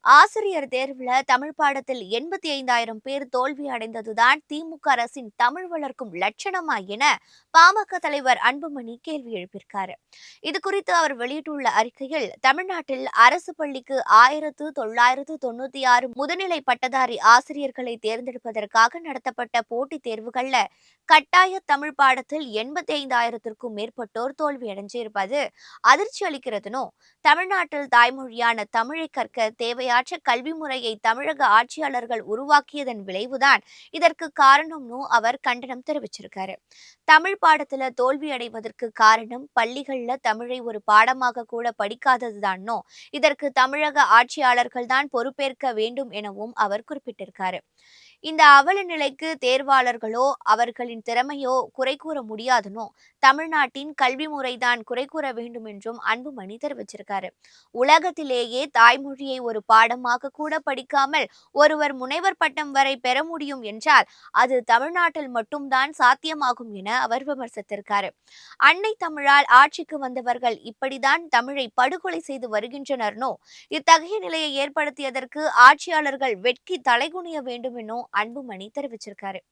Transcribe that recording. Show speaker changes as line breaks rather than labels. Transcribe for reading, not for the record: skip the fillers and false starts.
ஆசிரியர் தேர்வுல தமிழ் பாடத்தில் 85,000 பேர் தோல்வி அடைந்ததுதான் திமுக அரசின் தமிழ் வளர்க்கும் லட்சணமா என பாமக தலைவர் அன்புமணி கேள்வி எழுப்பியிருக்காரு. இது குறித்து அவர் வெளியிட்டுள்ள அறிக்கையில், தமிழ்நாட்டில் அரசு பள்ளிக்கு 1996 முதுநிலை பட்டதாரி ஆசிரியர்களை தேர்ந்தெடுப்பதற்காக நடத்தப்பட்ட போட்டித் தேர்வுகள்ல கட்டாய தமிழ் பாடத்தில் 85,000க்கும் மேற்பட்டோர் தோல்வி அடைஞ்சிருப்பது அதிர்ச்சி அளிக்கிறதுனும், தமிழ்நாட்டில் தாய்மொழியான தமிழை கற்க தேவையாற்ற கல்வி முறையை தமிழக ஆட்சியாளர்கள் உருவாக்கியதன் விளைவுதான் இதற்கு காரணம்னு அவர் கண்டனம் தெரிவிச்சிருக்காரு. தமிழ் பாடத்துல தோல்வி அடைவதற்கு காரணம் பள்ளிகள்ல தமிழை ஒரு பாடமாக கூட படிக்காததுதானோ, இதற்கு தமிழக ஆட்சியாளர்கள் தான் பொறுப்பேற்க வேண்டும் எனவும் அவர் குறிப்பிட்டிருக்காரு. இந்த அவல நிலைக்கு தேர்வாளர்களோ அவர்களின் திறமையோ குறை கூற முடியாதுனோ, தமிழ்நாட்டின் கல்வி முறைதான் குறை கூற வேண்டும் என்றும் அன்புமணி தெரிவிச்சிருக்காரு. உலகத்திலேயே தாய்மொழியை ஒரு பாடமாக கூட படிக்காமல் ஒருவர் முனைவர் பட்டம் வரை பெற முடியும் என்றால் அது தமிழ்நாட்டில் மட்டும்தான் சாத்தியமாகும் என அவர் விமர்சித்திருக்காரு. அன்னை தமிழால் ஆட்சிக்கு வந்தவர்கள் இப்படிதான் தமிழை படுகொலை செய்து வருகின்றனர்னோ, இத்தகைய நிலையை ஏற்படுத்தியதற்கு ஆட்சியாளர்கள் வெட்கி தலைகுனிய வேண்டும் எனவும் அன்புமணி தெரிவிச்சிருக்காரு.